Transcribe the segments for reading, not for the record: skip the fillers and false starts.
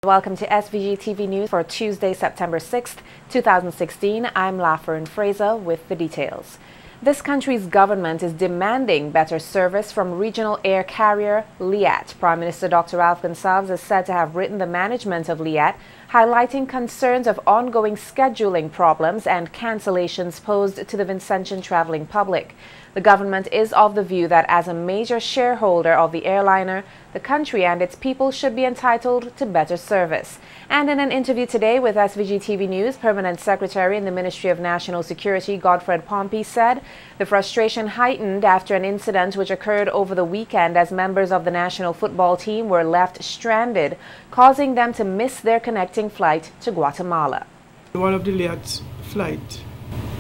Welcome to SVG-TV News for Tuesday, September 6th, 2016. I'm Lafern Fraser with the details. This country's government is demanding better service from regional air carrier LIAT. Prime Minister Dr. Ralph Gonsalves is said to have written the management of LIAT, highlighting concerns of ongoing scheduling problems and cancellations posed to the Vincentian traveling public. The government is of the view that as a major shareholder of the airliner, the country and its people should be entitled to better service. And in an interview today with SVG-TV News, Permanent Secretary in the Ministry of National Security, Godfred Pompey, said the frustration heightened after an incident which occurred over the weekend as members of the national football team were left stranded, causing them to miss their connecting flight to Guatemala. One of the LIAT flight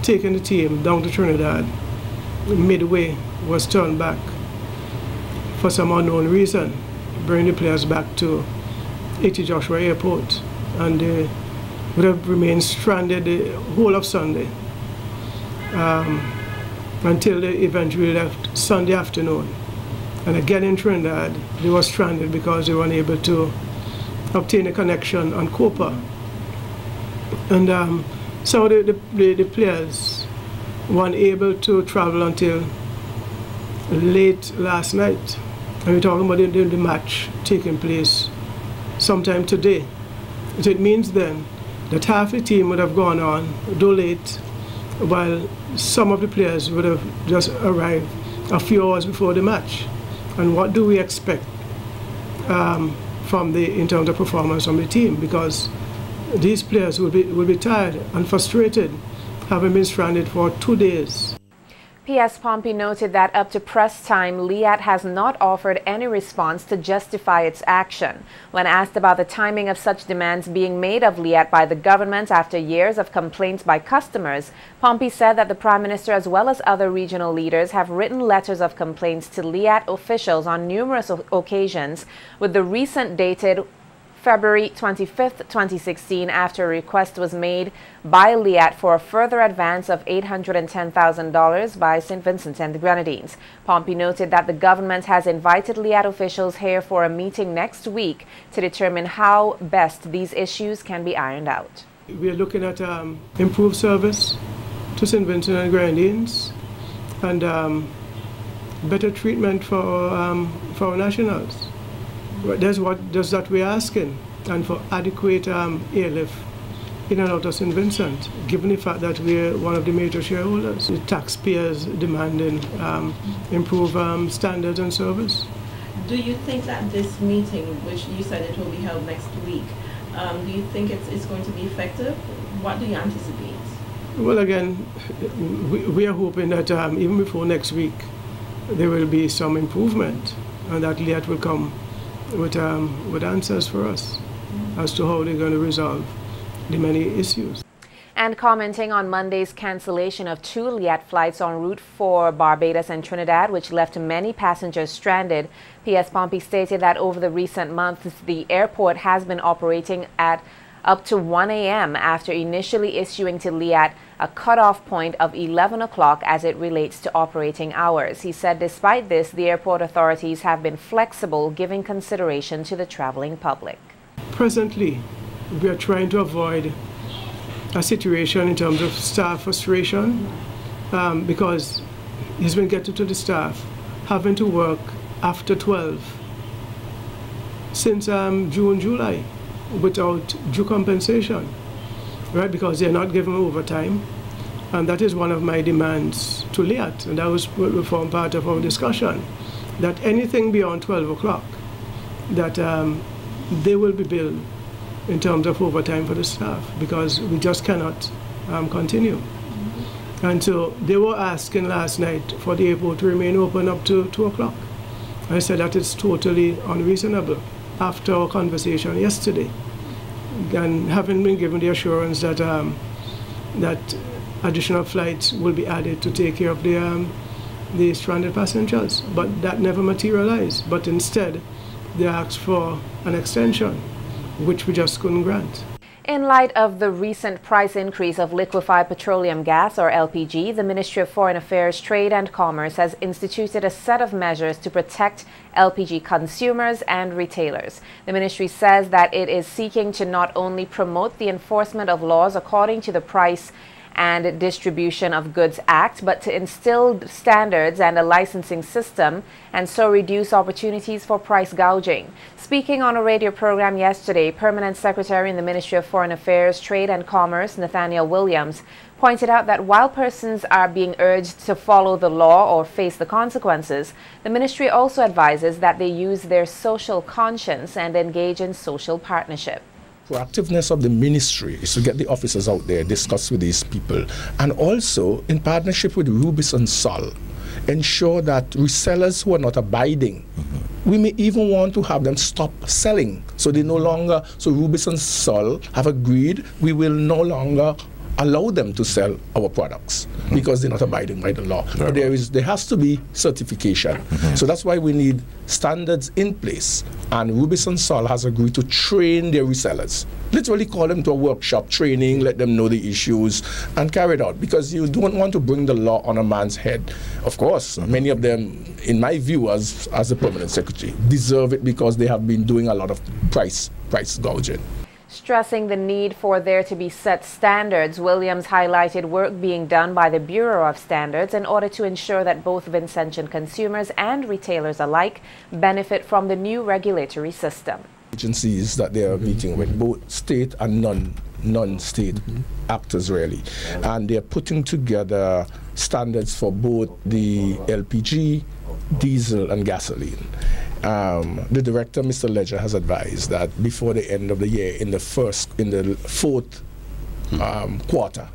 taking the team down to Trinidad midway was turned back for some unknown reason, bringing the players back to A.T. Joshua Airport, and they would have remained stranded the whole of Sunday until they eventually left Sunday afternoon. And again in Trinidad, they were stranded because they were unable to obtain a connection on Copa. And so the players weren't able to travel until late last night. And we're talking about the match taking place sometime today. So it means then that half the team would have gone on, though late, while some of the players would have just arrived a few hours before the match. And what do we expect in terms of performance from the team? Because these players will be tired and frustrated, having been stranded for 2 days. P.S. Pompey noted that up to press time, LIAT has not offered any response to justify its action. When asked about the timing of such demands being made of LIAT by the government after years of complaints by customers, Pompey said that the Prime Minister as well as other regional leaders have written letters of complaints to LIAT officials on numerous occasions, with the recent dated February 25th, 2016, after a request was made by LIAT for a further advance of $810,000 by St. Vincent and the Grenadines. Pompey noted that the government has invited LIAT officials here for a meeting next week to determine how best these issues can be ironed out. We are looking at improved service to St. Vincent and Grenadines and better treatment for our nationals. That's that we're asking, and for adequate airlift in and out of St. Vincent, given the fact that we're one of the major shareholders. The taxpayers demanding improved standards and service. Do you think that this meeting, which you said it will be held next week, do you think it's going to be effective? What do you anticipate? Well, again, we are hoping that even before next week, there will be some improvement, and that LIAT will come with answers for us as to how they're going to resolve the many issues. And commenting on Monday's cancellation of 2 LIAT flights en route for Barbados and Trinidad, which left many passengers stranded, P.S. Pompey stated that over the recent months, the airport has been operating at up to 1 a.m. after initially issuing to LIAT a cutoff point of 11 o'clock as it relates to operating hours. He said despite this, the airport authorities have been flexible, giving consideration to the traveling public. Presently, we are trying to avoid a situation in terms of staff frustration because it's been getting to the staff having to work after 12 since June, July, without due compensation, right? Because they're not given overtime, and that is one of my demands to LIAT, and that will form part of our discussion, that anything beyond 12 o'clock, that they will be billed in terms of overtime for the staff, because we just cannot continue. And so they were asking last night for the airport to remain open up to 2 o'clock. I said that it's totally unreasonable after our conversation yesterday, and having been given the assurance that that additional flights will be added to take care of the stranded passengers, but that never materialized. But instead, they asked for an extension, which we just couldn't grant. In light of the recent price increase of liquefied petroleum gas, or LPG, the Ministry of Foreign Affairs, Trade and Commerce has instituted a set of measures to protect LPG consumers and retailers. The ministry says that it is seeking to not only promote the enforcement of laws according to the Price and Distribution of Goods Act, but to instill standards and a licensing system and so reduce opportunities for price gouging. Speaking on a radio program yesterday, Permanent Secretary in the Ministry of Foreign Affairs, Trade and Commerce, Nathaniel Williams, pointed out that while persons are being urged to follow the law or face the consequences, the ministry also advises that they use their social conscience and engage in social partnership. Proactiveness of the ministry is to get the officers out there, discuss with these people, and also in partnership with Rubis and Sol, ensure that resellers who are not abiding, we may even want to have them stop selling. So they no longer, so Rubis and Sol have agreed we will no longer allow them to sell our products because they're not abiding by the law. But there has to be certification. So that's why we need standards in place. And Rubis and Sol has agreed to train their resellers. Literally call them to a workshop training, let them know the issues, and carry it out. Because you don't want to bring the law on a man's head. Of course, many of them, in my view as the Permanent Secretary, deserve it because they have been doing a lot of price gouging. Stressing the need for there to be set standards, Williams highlighted work being done by the Bureau of Standards in order to ensure that both Vincentian consumers and retailers alike benefit from the new regulatory system. Agencies that they are meeting with, both state and non-state actors really, and they're putting together standards for both the LPG, diesel and gasoline. The director, Mr. Ledger, has advised that before the end of the year, in the fourth quarter,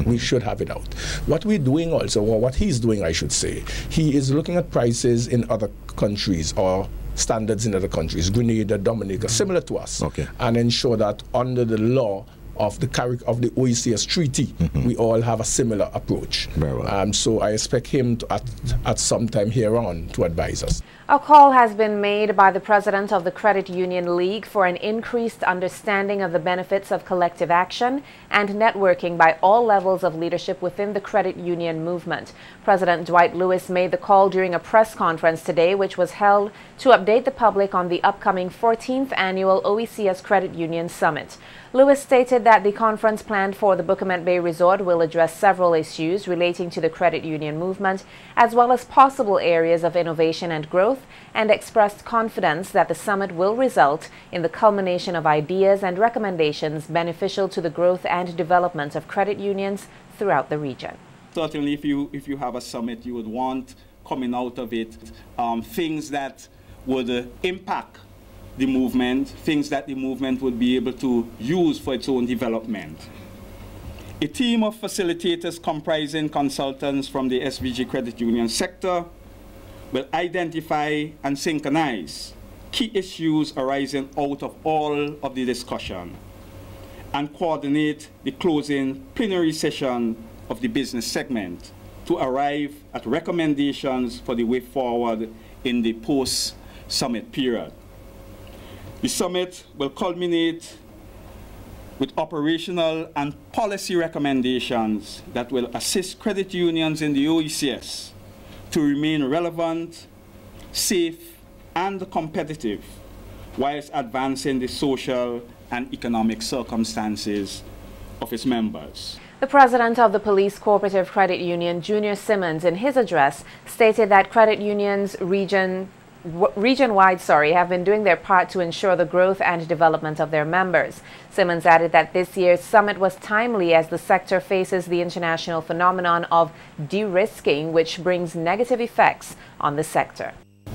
we should have it out. What we're doing also, or what he's doing, I should say, he is looking at prices in other countries or standards in other countries, Grenada, Dominica, similar to us, and ensure that under the law of the OECS treaty, we all have a similar approach. Very well. So I expect him to, at some time here on, to advise us. A call has been made by the president of the Credit Union League for an increased understanding of the benefits of collective action and networking by all levels of leadership within the credit union movement. President Dwight Lewis made the call during a press conference today, which was held to update the public on the upcoming 14th annual OECS Credit Union Summit. Lewis stated that the conference planned for the Bucamet Bay Resort will address several issues relating to the credit union movement, as well as possible areas of innovation and growth, and expressed confidence that the summit will result in the culmination of ideas and recommendations beneficial to the growth and development of credit unions throughout the region. Certainly, if you have a summit, you would want coming out of it things that would impact the movement, things that the movement would be able to use for its own development. A team of facilitators comprising consultants from the SVG credit union sector will identify and synchronize key issues arising out of all of the discussion and coordinate the closing plenary session of the business segment to arrive at recommendations for the way forward in the post-summit period. The summit will culminate with operational and policy recommendations that will assist credit unions in the OECS to remain relevant, safe, and competitive, whilst advancing the social and economic circumstances of its members. The president of the Police Cooperative Credit Union, Junior Simmons, in his address, stated that credit unions region-wide have been doing their part to ensure the growth and development of their members. Simmons added that this year's summit was timely as the sector faces the international phenomenon of de-risking, which brings negative effects on the sector.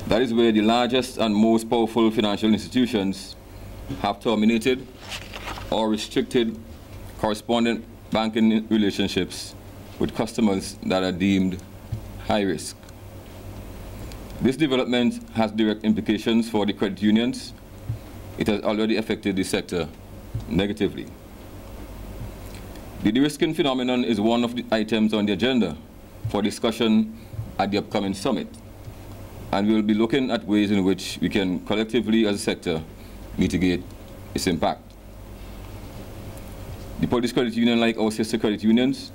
That is where the largest and most powerful financial institutions have terminated or restricted correspondent banking relationships with customers that are deemed high risk. This development has direct implications for the credit unions. It has already affected the sector negatively. The de-risking phenomenon is one of the items on the agenda for discussion at the upcoming summit, and we will be looking at ways in which we can collectively as a sector mitigate its impact. The Police Credit Union, like our sister credit unions,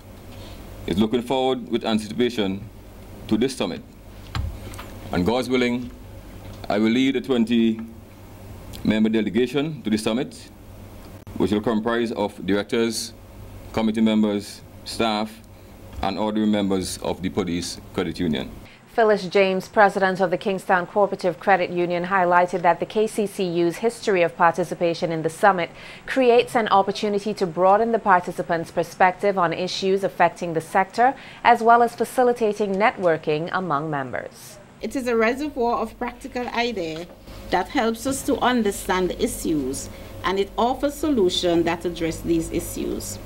is looking forward with anticipation to this summit. And God's willing, I will lead a 20-member delegation to the summit, which will comprise of directors, committee members, staff, and ordinary members of the Police Credit Union. Phyllis James, president of the Kingstown Cooperative Credit Union, highlighted that the KCCU's history of participation in the summit creates an opportunity to broaden the participants' perspective on issues affecting the sector, as well as facilitating networking among members. It is a reservoir of practical ideas that helps us to understand the issues, and it offers solutions that address these issues.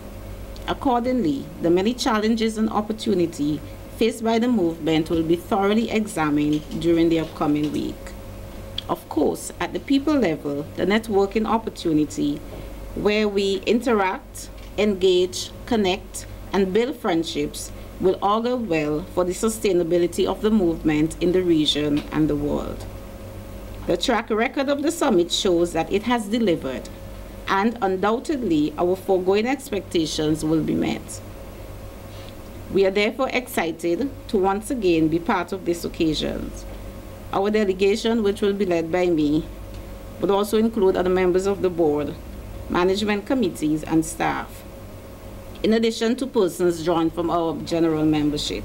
Accordingly, the many challenges and opportunities faced by the movement will be thoroughly examined during the upcoming week. Of course, at the people level, the networking opportunity where we interact, engage, connect, and build friendships will augur well for the sustainability of the movement in the region and the world. The track record of the summit shows that it has delivered, and undoubtedly our foregoing expectations will be met. We are therefore excited to once again be part of this occasion. Our delegation, which will be led by me, would also include other members of the board, management committees, and staff, in addition to persons drawn from our general membership.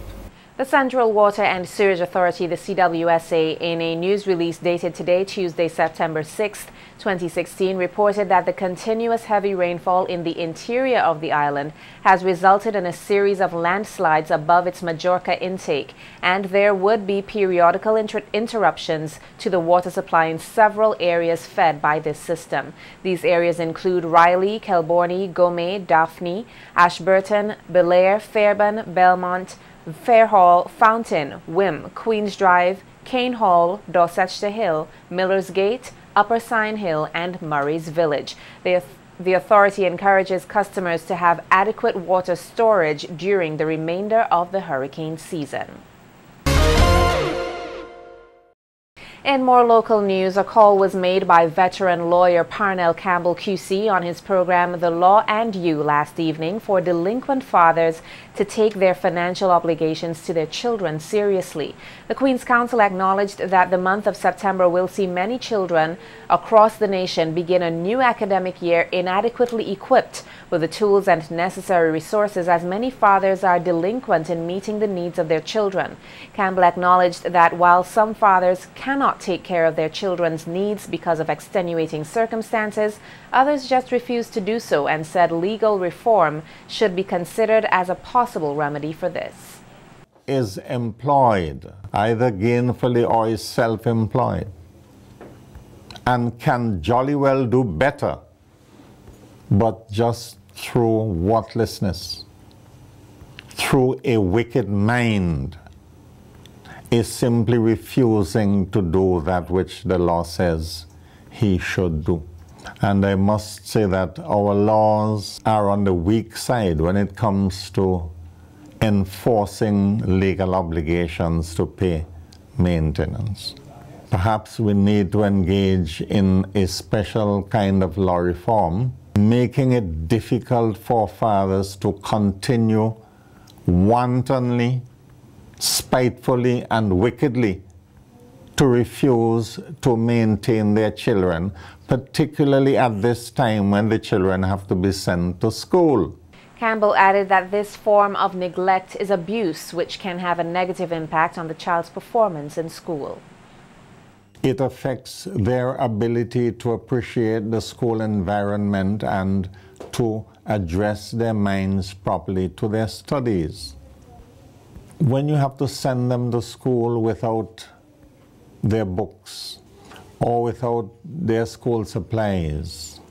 The Central Water and Sewage Authority, the CWSA, in a news release dated today, Tuesday, September 6, 2016, reported that the continuous heavy rainfall in the interior of the island has resulted in a series of landslides above its Majorca intake, and there would be periodical interruptions to the water supply in several areas fed by this system. These areas include Riley, Kelborny, Gomé, Daphne, Ashburton, Belair, Fairburn, Belmont, Fairhall, Fountain, Wim, Queens Drive, Cane Hall, Dorsetshire Hill, Millers Gate, Upper Sign Hill, and Murray's Village. The authority encourages customers to have adequate water storage during the remainder of the hurricane season. In more local news, a call was made by veteran lawyer Parnell Campbell QC on his program The Law and You last evening for delinquent fathers to take their financial obligations to their children seriously. The Queen's Counsel acknowledged that the month of September will see many children across the nation begin a new academic year inadequately equipped with the tools and necessary resources, as many fathers are delinquent in meeting the needs of their children. Campbell acknowledged that while some fathers cannot take care of their children's needs because of extenuating circumstances, others just refuse to do so, and said legal reform should be considered as a possible remedy for this. Is employed, either gainfully or is self-employed, and can jolly well do better, but just through worthlessness, through a wicked mind, is simply refusing to do that which the law says he should do. And I must say that our laws are on the weak side when it comes to enforcing legal obligations to pay maintenance. Perhaps we need to engage in a special kind of law reform, making it difficult for fathers to continue wantonly, spitefully, and wickedly to refuse to maintain their children, particularly at this time when the children have to be sent to school. Campbell added that this form of neglect is abuse, which can have a negative impact on the child's performance in school. It affects their ability to appreciate the school environment and to address their minds properly to their studies. When you have to send them to school without their books or without their school supplies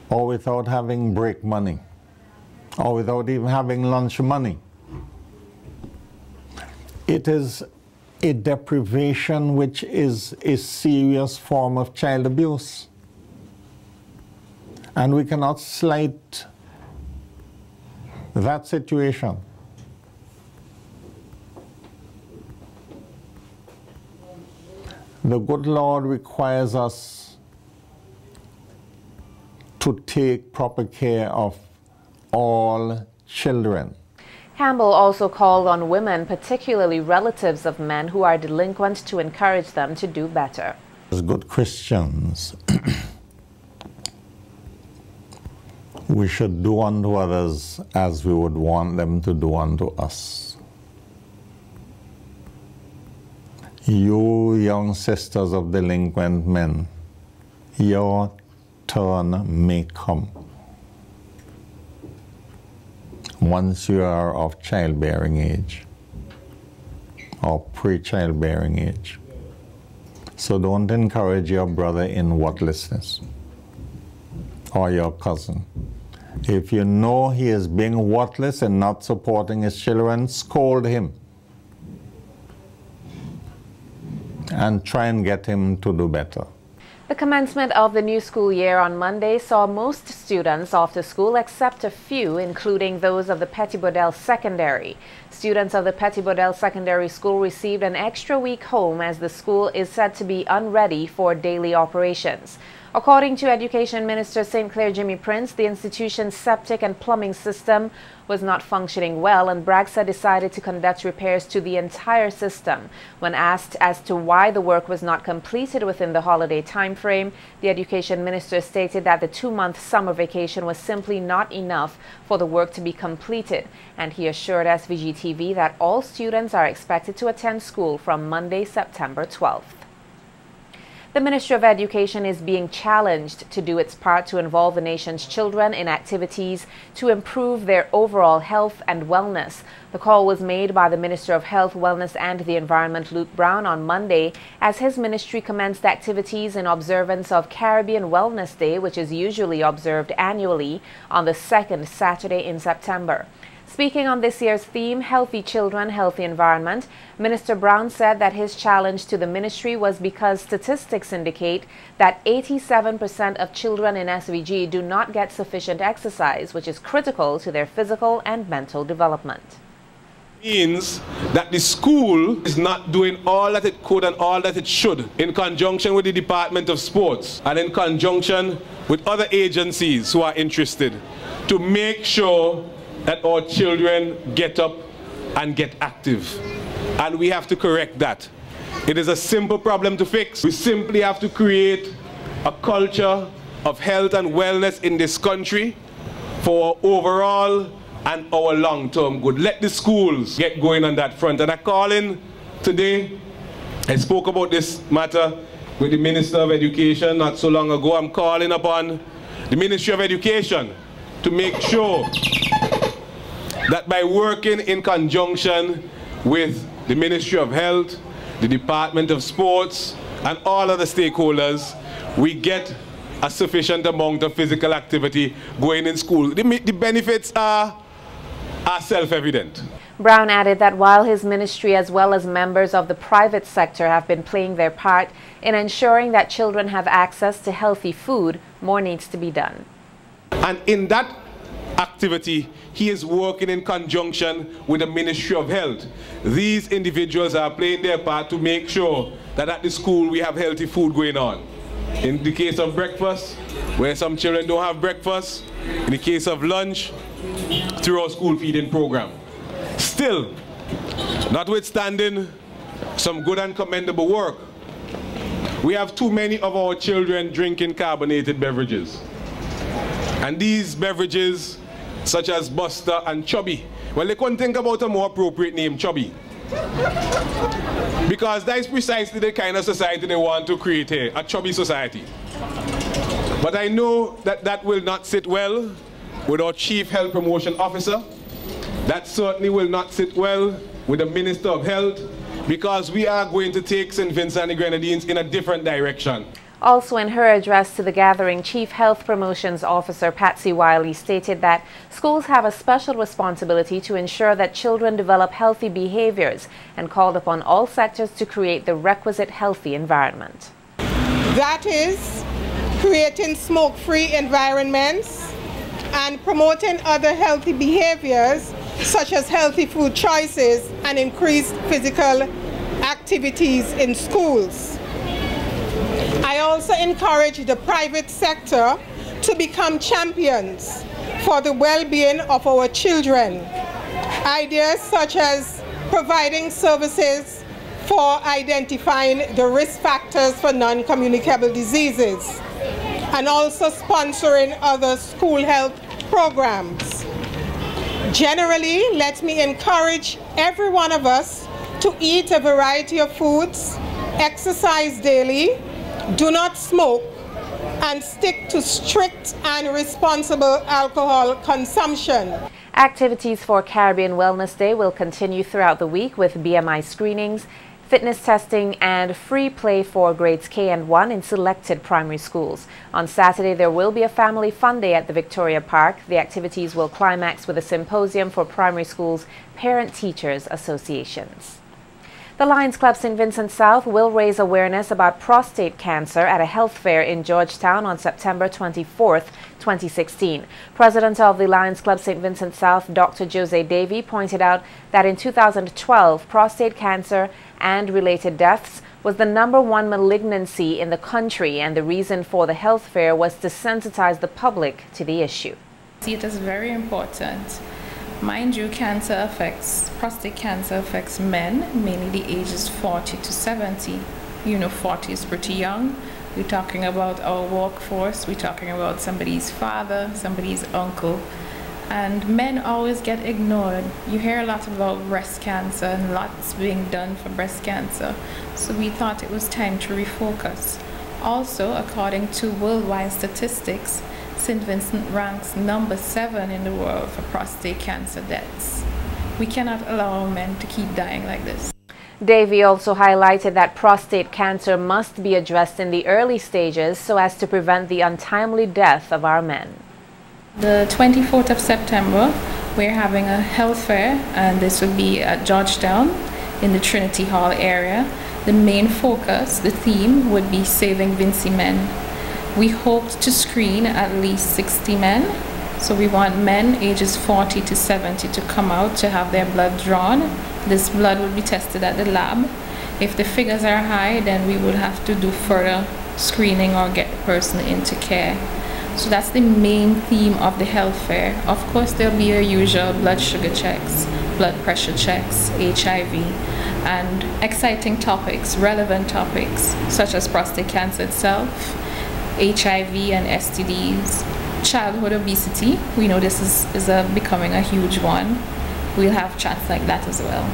or without having break money or without even having lunch money, it is a deprivation which is a serious form of child abuse. And we cannot slight that situation. The good Lord requires us to take proper care of all children. Campbell also called on women, particularly relatives of men who are delinquent, to encourage them to do better. As good Christians, we should do unto others as we would want them to do unto us. You young sisters of delinquent men, your turn may come once you are of childbearing age or pre-childbearing age. So don't encourage your brother in worthlessness or your cousin. If you know he is being worthless and not supporting his children, scold him and try and get him to do better. The commencement of the new school year on Monday saw most students off to school except a few, including those of the Petit Bodel Secondary. Students of the Petit Bodel Secondary School received an extra week home as the school is said to be unready for daily operations. According to Education Minister St. Clair Jimmy Prince, the institution's septic and plumbing system was not functioning well, and Bragsa decided to conduct repairs to the entire system. When asked as to why the work was not completed within the holiday time frame, the Education Minister stated that the 2-month summer vacation was simply not enough for the work to be completed, and he assured SVG-TV that all students are expected to attend school from Monday, September 12th. The Ministry of Education is being challenged to do its part to involve the nation's children in activities to improve their overall health and wellness. The call was made by the Minister of Health, Wellness and the Environment, Luke Brown, on Monday as his ministry commenced activities in observance of Caribbean Wellness Day, which is usually observed annually on the second Saturday in September. Speaking on this year's theme, Healthy Children, Healthy Environment, Minister Brown said that his challenge to the ministry was because statistics indicate that 87% of children in SVG do not get sufficient exercise, which is critical to their physical and mental development. Means that the school is not doing all that it could and all that it should in conjunction with the Department of Sports and in conjunction with other agencies who are interested to make sure that our children get up and get active. And we have to correct that. It is a simple problem to fix. We simply have to create a culture of health and wellness in this country for our overall and our long-term good. Let the schools get going on that front. And I call in today, I spoke about this matter with the Minister of Education not so long ago. I'm calling upon the Ministry of Education to make sure that by working in conjunction with the Ministry of Health, the Department of Sports, and all other stakeholders, we get a sufficient amount of physical activity going in school. The benefits are self-evident. Brown added that while his ministry as well as members of the private sector have been playing their part in ensuring that children have access to healthy food, more needs to be done. And in that activity, he is working in conjunction with the Ministry of Health. These individuals are playing their part to make sure that at the school we have healthy food going on. In the case of breakfast, where some children don't have breakfast, in the case of lunch, through our school feeding program. Still, notwithstanding some good and commendable work, we have too many of our children drinking carbonated beverages. And these beverages, such as Buster and Chubby, well, they couldn't think about a more appropriate name, Chubby. Because that is precisely the kind of society they want to create here, a chubby society. But I know that that will not sit well with our Chief Health Promotion Officer. That certainly will not sit well with the Minister of Health, because we are going to take St. Vincent and the Grenadines in a different direction. Also in her address to the gathering, Chief Health Promotions Officer Patsy Wiley stated that schools have a special responsibility to ensure that children develop healthy behaviors and called upon all sectors to create the requisite healthy environment. That is, creating smoke-free environments and promoting other healthy behaviors such as healthy food choices and increased physical activities in schools. I also encourage the private sector to become champions for the well-being of our children. Ideas such as providing services for identifying the risk factors for non-communicable diseases, and also sponsoring other school health programs. Generally, let me encourage every one of us to eat a variety of foods, exercise daily, do not smoke, and stick to strict and responsible alcohol consumption. Activities for Caribbean Wellness Day will continue throughout the week with BMI screenings, fitness testing, and free play for grades K and 1 in selected primary schools. On Saturday, there will be a family fun day at the Victoria Park. The activities will climax with a symposium for primary schools' parent-teachers associations. The Lions Club St. Vincent South will raise awareness about prostate cancer at a health fair in Georgetown on September 24th, 2016. President of the Lions Club St. Vincent South, Dr. Jose Davy, pointed out that in 2012, prostate cancer and related deaths was the #1 malignancy in the country, and the reason for the health fair was to sensitize the public to the issue. It is very important. Mind you, prostate cancer affects men, mainly the ages 40 to 70. You know, 40 is pretty young. We're talking about our workforce, we're talking about somebody's father, somebody's uncle. And men always get ignored. You hear a lot about breast cancer and lots being done for breast cancer. So we thought it was time to refocus. Also, according to worldwide statistics, St. Vincent ranks #7 in the world for prostate cancer deaths. We cannot allow men to keep dying like this. Davy also highlighted that prostate cancer must be addressed in the early stages so as to prevent the untimely death of our men. The 24th of September, we're having a health fair, and this will be at Georgetown in the Trinity Hall area. The main focus, the theme, would be saving Vinci men. We hoped to screen at least 60 men. So we want men ages 40 to 70 to come out to have their blood drawn. This blood will be tested at the lab. If the figures are high, then we would have to do further screening or get the person into care. So that's the main theme of the health fair. Of course, there'll be your usual blood sugar checks, blood pressure checks, HIV, and exciting topics, relevant topics, such as prostate cancer itself, HIV and STDs, childhood obesity. We know this is becoming a huge one. We'll have chats like that as well.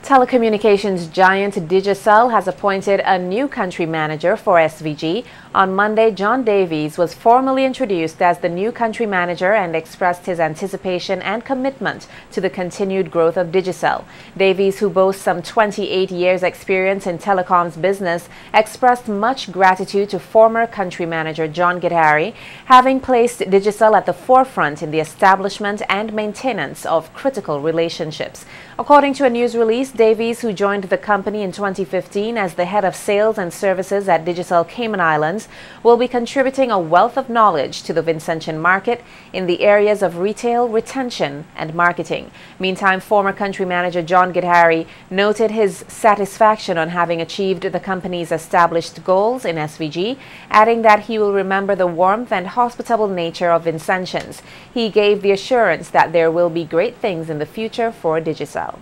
Telecommunications giant Digicel has appointed a new country manager for SVG. On Monday, John Davies was formally introduced as the new country manager and expressed his anticipation and commitment to the continued growth of Digicel. Davies, who boasts some 28 years' experience in telecoms business, expressed much gratitude to former country manager John Gidhari, having placed Digicel at the forefront in the establishment and maintenance of critical relationships. According to a news release, Davies, who joined the company in 2015 as the head of sales and services at Digicel Cayman Islands, will be contributing a wealth of knowledge to the Vincentian market in the areas of retail, retention, and marketing. Meantime, former country manager John Gidhari noted his satisfaction on having achieved the company's established goals in SVG, adding that he will remember the warmth and hospitable nature of Vincentians. He gave the assurance that there will be great things in the future for Digicel.